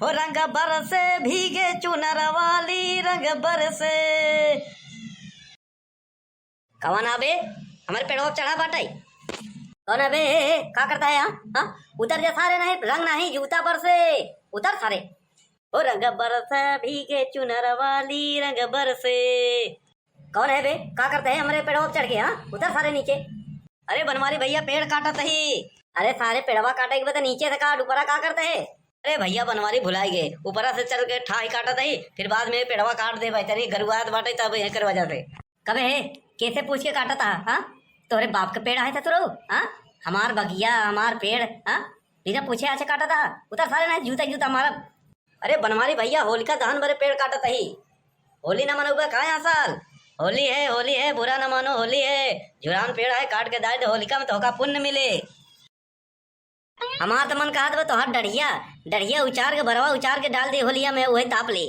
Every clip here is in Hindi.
हो रंग बरसे भीगे चुनर वाली रंग बरसे। कौन आबे हमारे पेड़ों पर चढ़ा बाटाई? कौन अबे का करता है यहाँ? हाँ उतर जा सारे, नहीं रंग नहीं जूता पर से उतर सारे। ओ रंग बरसे भीगे चुनर वाली रंग बरसे। कौन है बे का करते हैं हमारे पेड़ों पर चढ़ के? हाँ उतर सारे नीचे। अरे बनवारी भैया पेड़ काटा ही। अरे सारे पेड़वा काटे के बता नीचे से काट, ऊपरा का करते है? अरे भैया बनवारी भुलाई गए, ऊपरा से चल के ठाई काटा ही, फिर बाद में पेड़वा काट दे भाई तेरी गरुआत बाटे तब यह कर वजह से। कबे है कैसे पूछ के काटा था? हाँ तोरे बाप का पेड़ आए था तुरो? हाँ हमार बगिया हमार पेड़, हाँ बिना पूछे आचे काटा था? उतर सारे ना जूता जूता मारा। अरे बनवारी भैया होलिका दहन भरे पेड़ काटा ही। होली ना मनो कहा यहाँ साल? होली है बुरा न मानो, होली है जुरान पेड़ है काट के दाए दे, होलिका में तो पुण्य मिले। हमार तो मन कहा तो हाथ डढ़िया उचार के भरवा उचार के डाल दे होलिया में, वही ताप ले।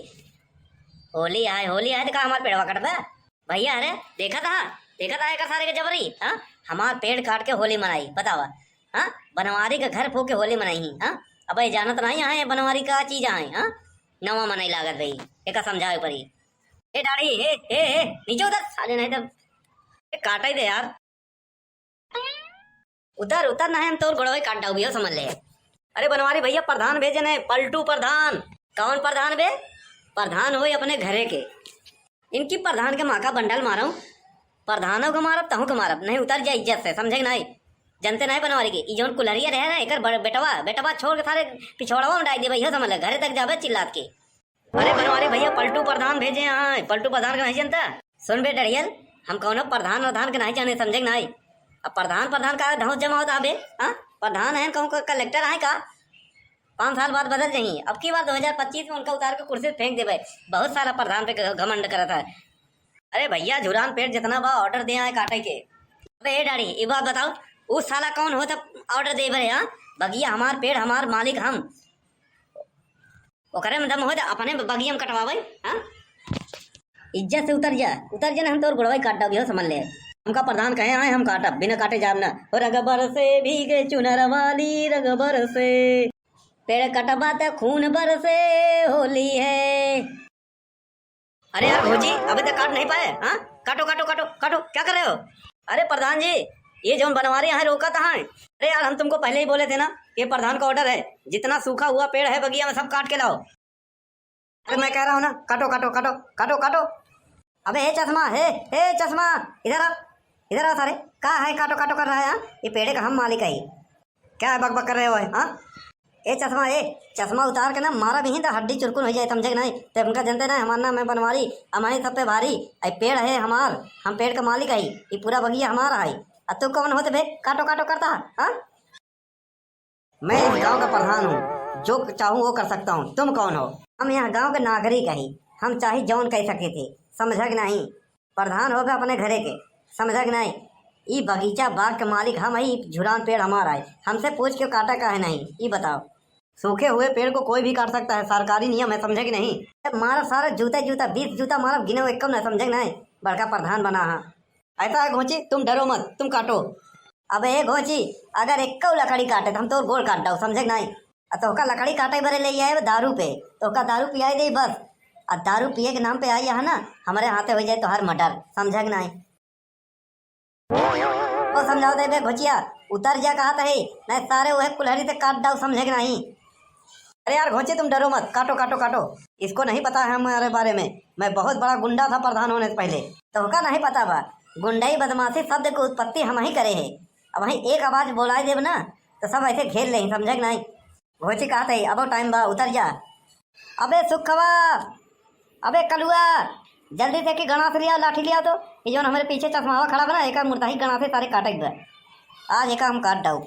होली आए तो कहा हमार पेड़वा कटता भैया? अरे देखा था एक सारे के जबरी। हाँ हमार पेड़ काट के होली मनाई बतावा? हाँ बनवारी का घर फूक के होली मनाई। हाँ अब जानत नहीं आए बनवारी का चीज आए। हाँ नवा मनाई लागत भाई एक समझावे परी। ए डाड़ी ए नीचे उतर साले, नहीं तब काटा ही दे यार। उतर नहीं हम तोर गोड़वे काट डाउ भैया समझ ले। अरे बनवारी भैया प्रधान भेजे ने, पलटू प्रधान। कौन प्रधान बे? प्रधान हो अपने घरे के। इनकी प्रधान के माँ का बंडल मारो, प्रधानों को मारब तहु को मारब, नहीं उतर जा इज्जत से, समझे नहीं? जनते नहीं बनवारी की ई जोन कुलरिया रहे ना एक बेटवा छोड़ के सारे पिछोड़वा में डाल दे भैया समझ ले, घरे तक जावे चिल्लात के। अरे बनवारी भैया पलटू प्रधान भेजे यहाँ, पलटू प्रधान के नहीं जानता? सुन बे डरियल, हम कौन प्रधान के नहीं जाने, समझे नहीं? अब प्रधान का धौस जमा होता बे? हाँ प्रधान है कहूँ कलेक्टर है का? 5 साल बाद बदल जाएंगे, अब की बार 2025 में उनका उतार के कुर्सी से फेंक दे भाई। बहुत सारा प्रधान पे घमंड करा था। अरे भैया झुरान पेड़ जितना बा ऑर्डर दे आए काटे के। अबे ए डाड़ी ये बात बताओ, उस साला कौन हो तब ऑर्डर दे भरे? हाँ बगिया हमार पेड़ हमार मालिक हम, ओकरे में दम हो तो अपने बगिया में कटवावे। हाँ इज्जत से उतर जा ना, हम तो गुड़वाई काट डाओ समझ ले। हमका प्रधान कहे आए हम काटा बिना काटे जाम ना। रग बरसे भीगे चुनर वाली रग बरसे, पेड़ कटवा तो खून बरसे होली है। अरे यार भोजी अभी तक काट नहीं पाए? हाँ काटो क्या कर रहे हो? अरे प्रधान जी ये जो बनवारी यहाँ रोका था। अरे यार हम तुमको पहले ही बोले थे ना, ये प्रधान का ऑर्डर है, जितना सूखा हुआ पेड़ है बगिया में सब काट के लाओ। अरे मैं कह रहा हूँ ना काटो। अबे हे चश्मा इधर आ सारे, कहा है काटो कर रहा है? हाँ ये पेड़ का हम मालिक है, क्या है बक कर रहे हो? हाँ ए चश्मा उतार के ना मारा भी तो हड्डी चुरकुन हो जाए, समझे नहीं? तो उनका जनते ना हमारा नाम है बनवारी, हमारे सब पे भारी। आई पेड़ है हमार, हम पेड़ का मालिक है, ये पूरा बगिया हमारा है। अब तू कौन होते बे काटो करता? हाँ मैं इस गांव का प्रधान हूँ, जो चाहूँ वो कर सकता हूँ। तुम कौन हो? हम यहाँ गांव के नागरिक है, हम चाहे जौन कह सके थे, समझा कि नहीं? प्रधान हो गए अपने घरे के, समझा कि नहीं? ये बगीचा बाग के मालिक हम है, झुरान पेड़ हमारा है, हमसे पूछ के काटा का है नहीं? ये बताओ। सूखे हुए पेड़ को कोई भी काट सकता है, सरकारी नियम है, समझे कि नहीं? मारा सारा जूता 20 जूता मारा गिने एक कम ना, समझे नहीं? बड़का प्रधान बना। हाँ ऐसा है घोची, तुम डरो मत, तुम काटो। अब ए घोची अगर एक लकड़ी काटे तो हम तो गोल काट दो, समझे नहीं? तो का लकड़ी काटे बरे ले आए दारू पे, तो का दारू पियाई दे बस। और दारू पिए के नाम पे आई है ना हमारे हाथे हो जाए तो हर मर्डर, समझा कि नहीं? वो समझाओ दे बे घोचिया, उतर जा कहा था नहीं सारे वह कुल्हड़ी से काट दो, समझे कि नहीं? अरे यार घोची तुम डरो मत, काटो। इसको नहीं पता है हमारे बारे में, मैं बहुत बड़ा गुंडा था प्रधान होने से पहले, तो का नहीं पता बा? गुंडाई बदमाशी शब्द की उत्पत्ति हम ही करे है। अब वहीं एक आवाज बोला देव ना तो सब ऐसे खेल ले, समझे कि नहीं? घोची कहा था अब टाइम बा उतर जा। अबे सुखवा, अबे कलुआ जल्दी से कि गणास लिया लाठी लिया, तो ये जो हमारे पीछे चश्मा खड़ा बना एक मुर्दा ही गणा से सारे काटे आज एक हम काट डाऊ।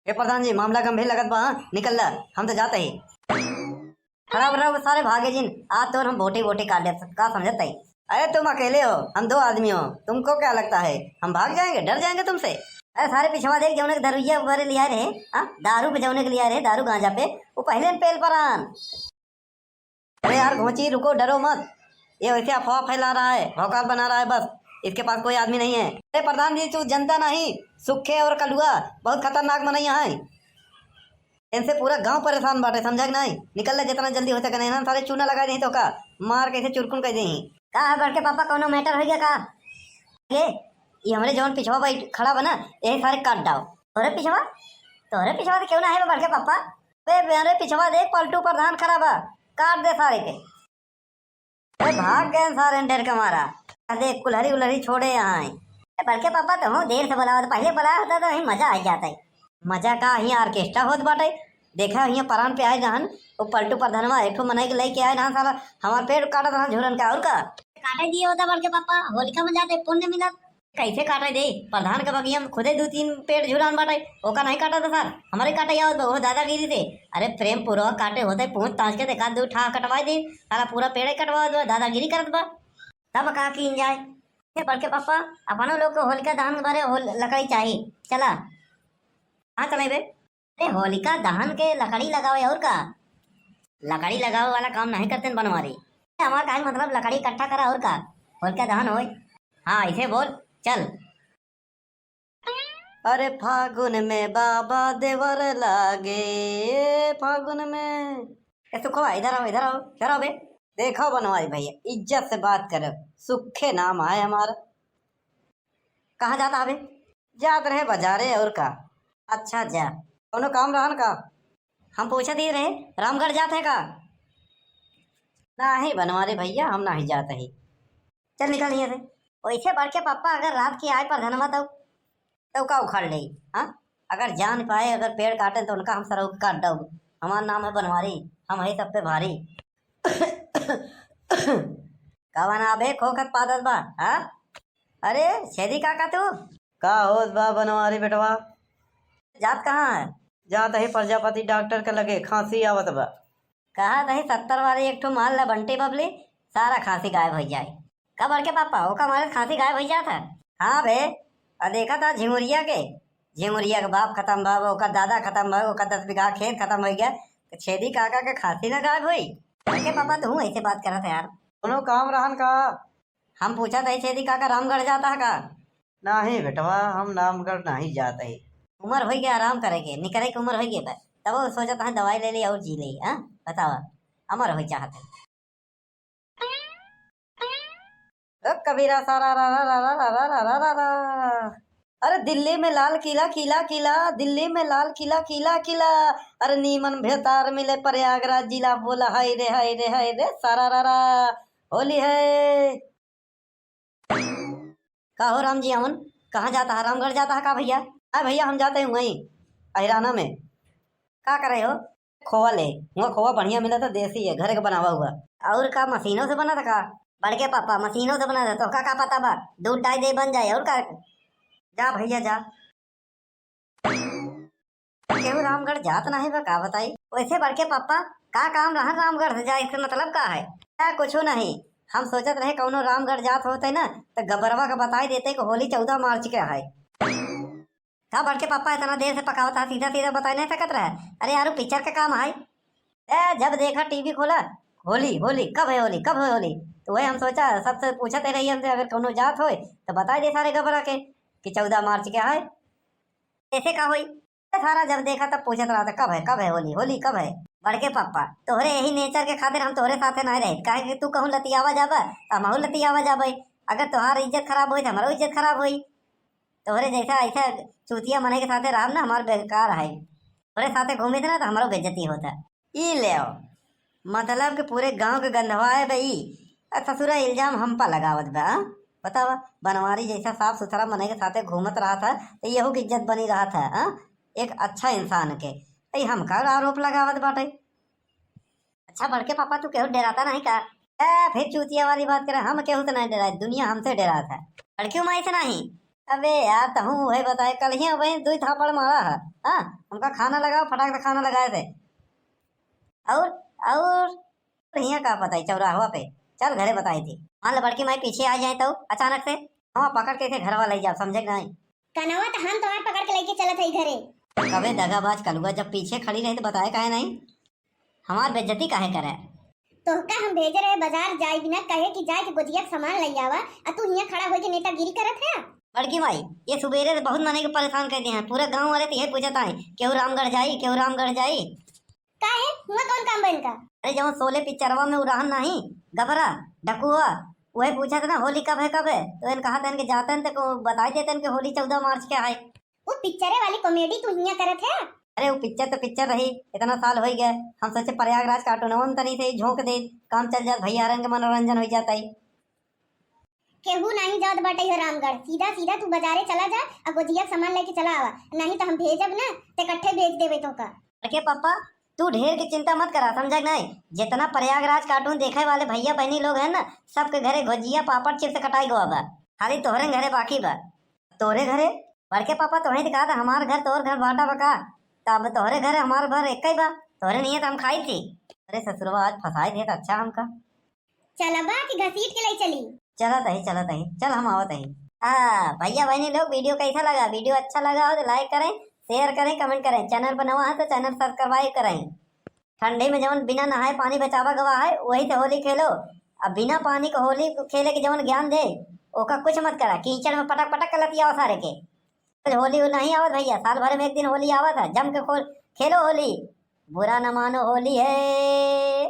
प्रधान जी मामला गंभीर लगत बा, निकल ला हम तो जाते ही। खराब रहो सारे भागे जिन, आज तो हम बोटे काट ले का समझते ही। अरे तुम अकेले हो, हम 2 आदमी हो, तुमको क्या लगता है हम भाग जाएंगे? डर जाएंगे तुमसे? अरे सारे पिछवा देख जौने के दरुइया वगैरह लिया रहे, हाँ दारू पे जौने के लिया रहे, दारू गांजा पे वो पहले पेल पर आन। अरे यार घोची रुको, डरो मत, ये वैसे अफवाह फैला रहा है, भौकाल बना रहा है बस, इसके पास कोई आदमी नहीं है। अरे प्रधान जी तू जनता नहीं, सुखे और कलुआ बहुत खतरनाक मनैया है। इनसे पूरा गांव परेशान बाटे, समझा कि नहीं? निकल ले जितना जल्दी हो सके, नहीं ना सारे चूना लगा दी तो का मार कैसे चुरकुन कर दी का है बड़के पापा, कोनो मैटर हो गया का? ये हमरे जवन पिछवा भाई खड़ा बना यही सारे काट डाओ। तोरे पिछवा तो क्यों ना है बड़के पापा? मेरे पिछवा देख पलटू प्रधान खड़ा बा, काट दे सारे के। भाग गए सारे डर के मारा। देख कुल्हरी उलहरी छोड़े यहाँ बड़के पापा, तुम देर से बुलाओ, तो पहले बुलाया होता तो मजा आ जाता है। मजा का यहाँ ऑर्केस्ट्रा होत बाटे। देखा यहाँ परान पे आए जहन वो पलटू प्रधानवा एक मनाई के लेके आए ना, साला हमार पेड़ काटा था झुरन का। और का काटे दिए होता बड़के पापा, होलिका में जाते पुण्य मिला। कैसे काटे दे प्रधान के बगिया में खुदे 2-3 पेड़ झुरान बाटे, ओका नहीं काटा था सर, हमारे काटे या वो दादागिरी थे। अरे प्रेम पूर्वक काटे होते, पूछ ताज के देखा दो ठा कटवा दे, सारा पूरा पेड़ कटवा दो, दादागिरी करत बा तब का की जाए। बड़के पापा अपनो लोग को होलिका दहन बारे लकड़ी चाहिए, चला हाँ चले बे। अरे होलिका दहन के लकड़ी लगाओ, और का लकड़ी लगाओ वाला काम नहीं करते बनवारी। हमारा का मतलब लकड़ी इकट्ठा करा और का होलिका दहन हो। हाँ ऐसे बोल चल। अरे फागुन में बाबा देवर लागे, फागुन में सुखवा इधर आओ इधर आओ इधर आओ बे। देखो बनवारी भैया इज्जत से बात करो, सुखे नाम आए हमारा। कहाँ जाता अबे? जात रहे बाजारे और का। अच्छा जा कोनो काम रहन का? हम पूछा दिए रहे रामगढ़ जाते है का? नहीं बनवारी भैया हम नहीं जाते ही। चल निकल यहाँ से। वैसे बड़के पापा अगर रात की आए पर धनमा तो का उखाड़ ले। हाँ अगर जान पाए अगर पेड़ काटे तो उनका हम सर काट दो। हमारा नाम है बनवारी, हम है सब पे भारी। कवाना बे खोखत पादत बा। हाँ अरे छेदी काका तू का होत बा बनवारी बेटवा? जात कहाँ है? जात है प्रजापति डॉक्टर के लगे, खांसी आवत बा। कहा दही 70 वाले एक ठो माल ला बंटी बबली, सारा खांसी गायब हो जाए। कब बड़के पापा ओका मारे खांसी गायब हो जाता? हाँ बे देखा था झिमुरिया के बाप खत्म बा, ओका दादा खत्म बा, ओका 10 बीघा खेत खत्म हो गया, छेदी काका के खांसी ना गायब हुई। बड़के पापा तू ऐसे बात कर रहा था यार, दोनों काम रहन का। हम पूछा था छेदी काका रामगढ़ जाता है का? नहीं बेटवा हम रामगढ़ नहीं जाते ही। उम्र हो गया आराम करेंगे, निकले की उम्र हो गई तब वो सोचा था दवाई ले ली और जी ली। हाँ बताओ अमर हो चाहते कबीरा सारा रा रा रा रा रा रा रा रा रा। अरे दिल्ली में लाल किला किला किला, दिल्ली में लाल किला किला किला। अरे नीमन भेतार मिले प्रयागराज जिला, बोला हाय रे हाय रे हाय रे सारा रा रा होली है। का हो राम जी अमन कहाँ जाता है? रामगढ़ जाता है का भैया? अरे भैया हम जाते हैं वहीं अहिराना में। का करे हो? खोवा ले, वहाँ खोवा बढ़िया मिला था, देसी है घर का बनावा हुआ। और का मशीनों से बना था का? बड़के पापा मशीनों से बना था तो का पता बा दूध डाई दे बन जाए। और का जा भैया जा। केहू रामगढ़ जात नहीं बा का बताई? वैसे बड़के पापा का काम रहा रामगढ़ से जाए, इसका मतलब का है? कुछ नहीं, हम सोचत रहे कौनो रामगढ़ जात होते ना तो गबरवा का बताई देते कि होली 14 मार्च के है। का बड़के पापा इतना देर से पकावता सीधा सीधा बता नहीं सकत रहे? अरे यार पिक्चर का काम है। जब देखा टीवी खोला होली होली कब है, होली कब है होली, तो वही हम सोचा सबसे पूछते रही हमसे अगर कोनो जात हो तो बता दे सारे गबरा के कि 14 मार्च क्या है। ऐसे का हुई सारा जब देखा तब पूछत रहा था कब है होली, होली कब है। बड़के पापा तोहरे यही नेचर के खातिर हम तोहरे साथे नहीं रहे, काहे कि तू कहूँ लतियावा जाबा हमहू लतियावा जाबे। अगर तुम्हारी इज्जत खराब हुई तो हमारो इज्जत खराब हुई। तोहरे जैसा ऐसा चूतिया मने के साथे राम ना हमार बेकार है, तोहरे साथे घूमे थे ना तो हमारो बेइज्जती होता। ई ले मतलब कि पूरे गांव के गंधवा है भाई, ससुरा इल्जाम हम पर लगावत बा। बतावा बनवारी जैसा साफ सुथरा मने के साथे घूमत रहा था तो यहू की इज्जत बनी रहा था। एक अच्छा इंसान के हम का आरोप लगावत बाटे। अच्छा बड़के पापा तू केहू डराता नहीं का? फिर चूतिया वाली बात करे, हम केहू तो नहीं डरा, दुनिया हमसे डरा था, लड़कियों माई से नहीं। अबे यार तहूँ वही बताए कल ही वही 2 थापड़ मारा है। हाँ उनका खाना लगाओ फटाक से खाना लगाए थे। और यहाँ का बताई चौराहा पे, चल घरे बताई थी। मान लो बड़की माई पीछे आ जाए तो अचानक से हम पकड़ के घर वाला जाओ, समझे नहीं? कनवा तो हम तुम्हारे पकड़ के लेके चलत है घरे। कबे दगाबाज कलुआ जब पीछे खड़ी रही तो बताए काहे नहीं? हमार बेइज्जती काहे करे? तो का हम भेज रहे बाजार जाए बिना कहे कि जाए कि गोदिया के सामान ले आवा, आ तू यहाँ खड़ा होके नेतागिरी करत है। लड़की माई ये सुबेरे से बहुत मने के परेशान कर दिए हैं। पूरे गांव वाले तो यही पूछता है केहू रामगढ़ जाई, केहू रामगढ़ जाई। का है हुआ कौन काम बन का? अरे जब सोले पिक्चरवा में उड़ान नहीं गबरा डकुआ वही पूछा था ना होली कब है कब है, तो इन कहा था इनके जाते हैं तो बताई देते हैं कि होली 14 मार्च के है। वो पिक्चरे वाली कॉमेडी तू हिया करत है? अरे वो पिक्चर तो पिक्चर रही, इतना साल हो गए, हम सोचे प्रयागराज कार्टून तनी से ही झोंक दे, काम चल जात भैया रंग मनोरंजन हो जाता है। केहू नहीं जात बाटे है रामगढ़, सीधा सीधा तू बाजारे चला जा और गोजिया सामान लेके चला आवा, नहीं तो हम भेजब ना ते इकट्ठे भेज देबे तो का। अरे पापा तू ढेर की चिंता मत करा, समझा नहीं। जितना प्रयागराज कार्टून देखे वाले भैया बहनी लोग हैं ना, सबके घरे गुजिया पापड़ चिप्स कटाई गवा बा, खाली तोहरे घरे बाकी बा। तोरे घरे बड़के पापा तो वही दिखा था, हमार घर तोहर घर बाटा बका, तब तोहरे घरे हमार घर एक ही बा, तोहरे नहीं है तो हम खाई थी। अरे ससुरवा आज फंसाई दे अच्छा हमका। चला बा कि घसीट के लाई चली? चलत ही चल हम आवत ही। हाँ भैया बहनी लोग वीडियो कैसा लगा, वीडियो अच्छा लगा हो तो लाइक करें, शेयर करें, कमेंट करें, चैनल पर नवा है तो चैनल सब्सक्राइब करें। ठंडी में जवन बिना नहाए पानी बचावा गवा है वही तो होली खेलो, अब बिना पानी को होली खेले के जवन ज्ञान दे ओका कुछ मत करा, कीचड़ में पटक पटक कर लतिया सारे के। तो होली नहीं आवत भैया, साल भर में एक दिन होली आवत है, जम के खेलो होली, बुरा न मानो होली है।